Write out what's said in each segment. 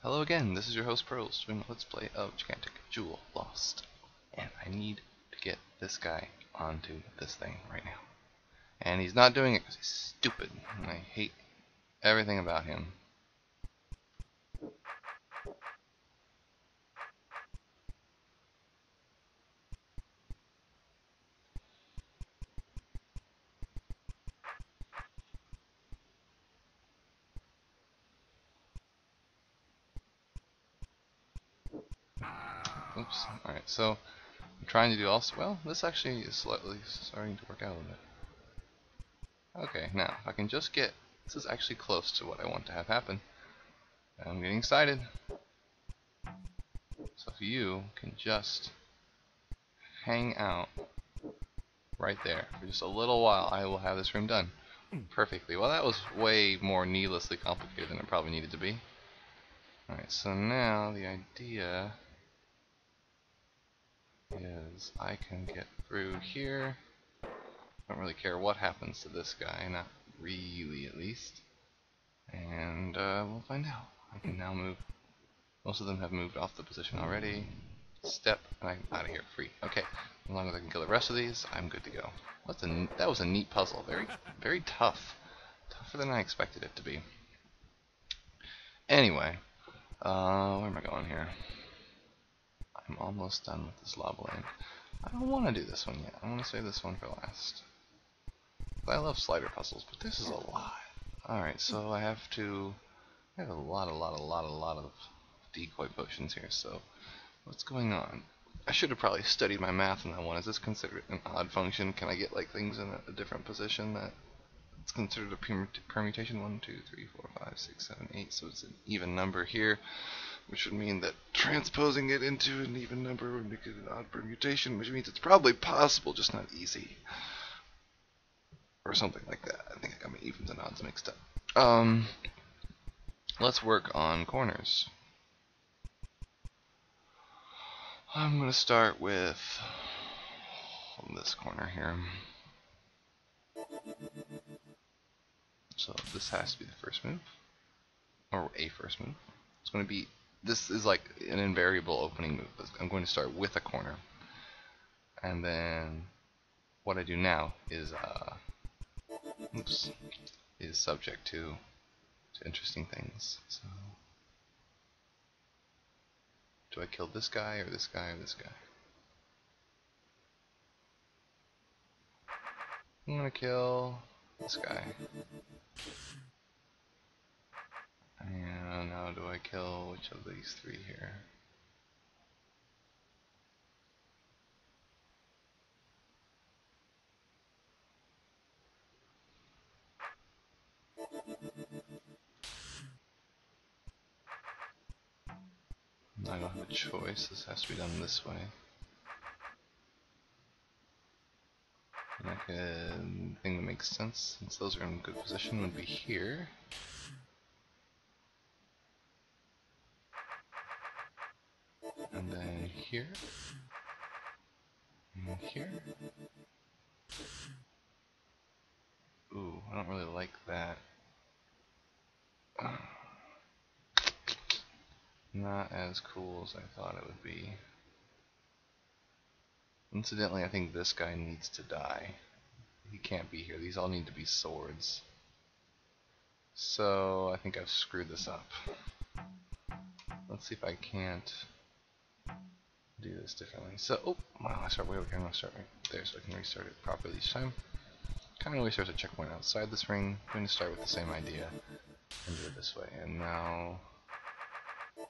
Hello again, this is your host Pearls doing a Let's Play of Gigantic Jewel Lost. And I need to get this guy onto this thing right now. And he's not doing it because he's stupid, and I hate everything about him. Oops, alright, so I'm trying to do also, well, this actually is slightly starting to work out a little bit. Okay, now, if I can just get, this is actually close to what I want to have happen. I'm getting excited. So if you can just hang out right there for just a little while, I will have this room done perfectly. Well, that was way more needlessly complicated than it probably needed to be. Alright, so now the idea is I can get through here. Don't really care what happens to this guy, not really at least. And we'll find out. I can now move. Most of them have moved off the position already. Step, and I'm out of here, free. Okay, as long as I can kill the rest of these, I'm good to go. That was a neat puzzle. Very tough. Tougher than I expected it to be. Anyway, where am I going here? I'm almost done with this lava land. I don't want to do this one yet. I want to save this one for last. I love slider puzzles, but this is a lot. Alright, so I have a lot of decoy potions here, so what's going on? I should have probably studied my math on that one. Is this considered an odd function? Can I get like things in a different position that it's considered a permutation? 1, 2, 3, 4, 5, 6, 7, 8, so it's an even number here, which would mean that transposing it into an even number would make it an odd permutation, which means it's probably possible, just not easy. Or something like that. I think I got my evens and odds mixed up. Let's work on corners. I'm going to start with this corner here. So this has to be the first move, or a first move. It's going to be, this is like an invariable opening move. I'm going to start with a corner. And then what I do now is is subject to interesting things. So, do I kill this guy or this guy or this guy? I'm gonna kill this guy. And now do I kill which of these three here? I don't have a choice. This has to be done this way. Like a thing that makes sense, since those are in good position, would be here. And then here. And here. Ooh, I don't really like that. Not as cool as I thought it would be. Incidentally, I think this guy needs to die. He can't be here. These all need to be swords. So I think I've screwed this up. Let's see if I can't do this differently. So, oh, wow, I start way over here. I'm going to start right there so I can restart it properly each time. Kind of always there's a checkpoint outside this ring. I'm going to start with the same idea and do it this way. And now,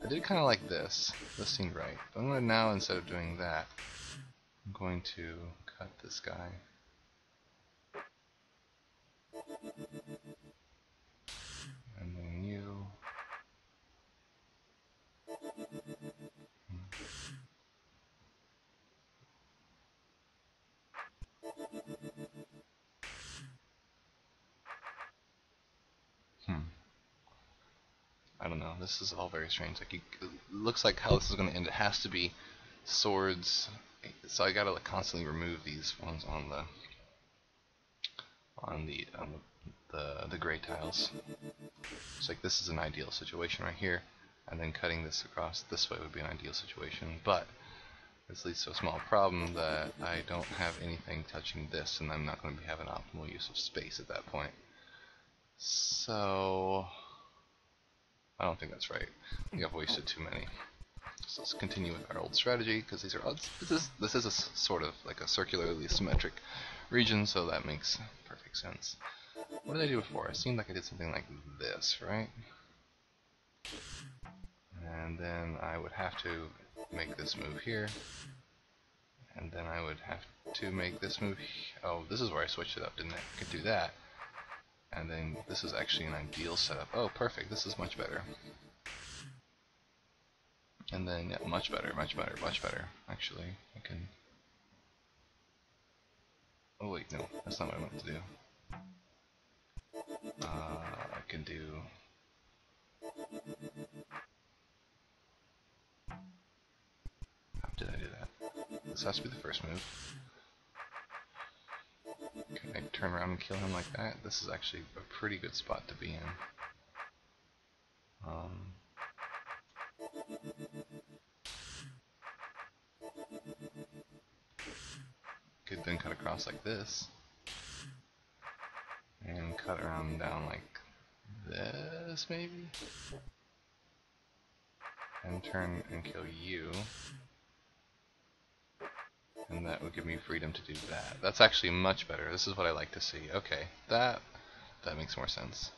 I did kind of like this. This seemed right. But I'm going to now, instead of doing that, I'm going to cut this guy. And then you. I don't know. This is all very strange. Like it looks like how this is going to end. It has to be swords. So I gotta like constantly remove these ones on the gray tiles. It's like this is an ideal situation right here. and then cutting this across this way would be an ideal situation, but this leads to a small problem that I don't have anything touching this, and I'm not going to have an optimal use of space at that point. So I don't think that's right. I think I've wasted too many. So let's continue with our old strategy, because these are this is a sort of like a circularly symmetric region, so that makes perfect sense. What did I do before? It seemed like I did something like this, right? And then I would have to make this move here, and then I would have to make this move. Oh, this is where I switched it up, didn't I? I could do that, and then this is actually an ideal setup. Oh, perfect. This is much better. And then, yeah, much better, much better, much better. Actually, I can. Oh wait, no, that's not what I meant to do. I can do. How did I do that? This has to be the first move. Can I turn around and kill him like that? This is actually a pretty good spot to be in. Could then cut across like this, and cut around down like this maybe, and turn and kill you, and that would give me freedom to do that. That's actually much better. This is what I like to see. Okay, that makes more sense.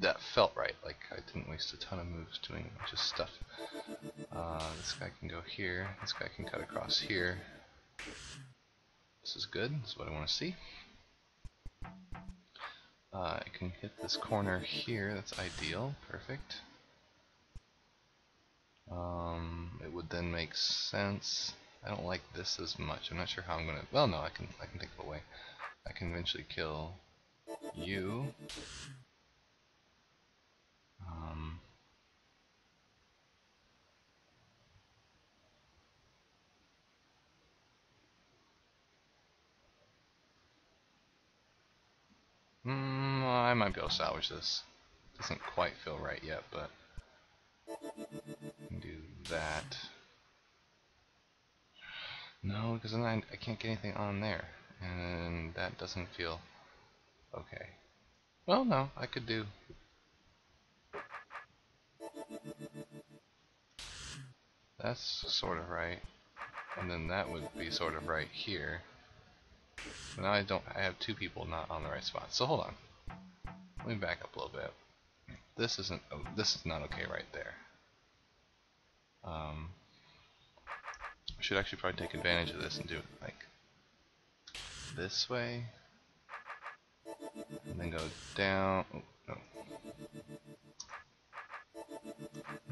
That felt right, like I didn't waste a ton of moves doing just stuff. This guy can go here, this guy can cut across here. This is good, this is what I want to see. I can hit this corner here, that's ideal, perfect. It would then make sense. I don't like this as much. I'm not sure how I'm gonna. Well, no, I can take it away. I can eventually kill you. I might be able to salvage this. Doesn't quite feel right yet, but I can do that. No, because then I can't get anything on there, and that doesn't feel okay. Well, no, I could do. That's sort of right, and then that would be sort of right here. But now I have two people not on the right spot. So hold on. Let me back up a little bit. This is not okay right there. I should actually probably take advantage of this and do it like this way, and then go down. Oh, no.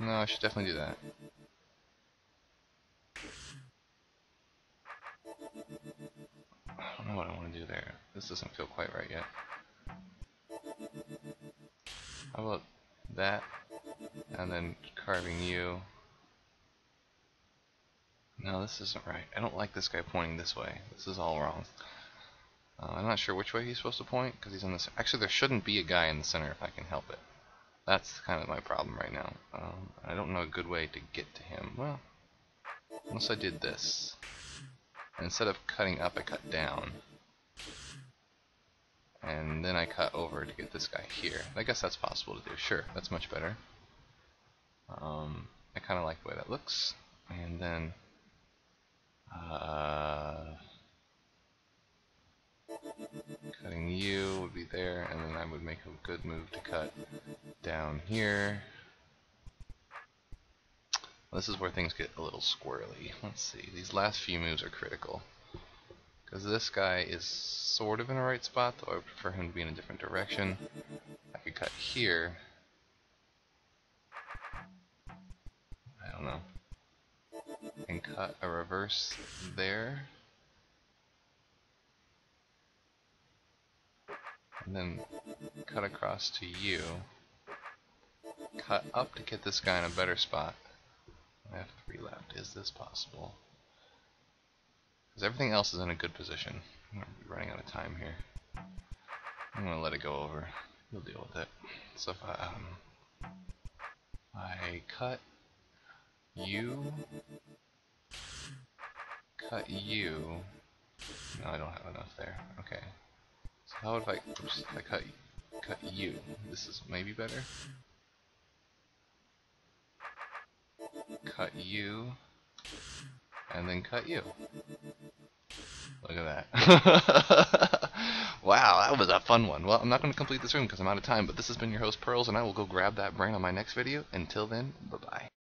No, I should definitely do that. I don't know what I want to do there. This doesn't feel quite right yet. How about that, and then carving you? No, this isn't right. I don't like this guy pointing this way. This is all wrong. I'm not sure which way he's supposed to point, because he's in this. Actually, there shouldn't be a guy in the center if I can help it. That's kind of my problem right now. I don't know a good way to get to him. Well, unless I did this. Instead of cutting up, I cut down. And then I cut over to get this guy here. I guess that's possible to do. Sure, that's much better. I kind of like the way that looks. And then cutting you would be there, and then I would make a good move to cut down here. This is where things get a little squirrely. Let's see, these last few moves are critical. Because this guy is sort of in the right spot, though I would prefer him to be in a different direction. I could cut here. I don't know. And cut a reverse there. And then cut across to you. Cut up to get this guy in a better spot. I have 3 left. Is this possible? Because everything else is in a good position. I'm going to be running out of time here. I'm going to let it go over. We'll deal with it. So if I cut you, cut you. No, I don't have enough there. Okay. So how if I, oops, if I cut you? This is maybe better. Cut you, and then cut you. Look at that. Wow, that was a fun one. Well, I'm not going to complete this room because I'm out of time, but this has been your host, Pearls, and I will go grab that brain on my next video. Until then, bye-bye.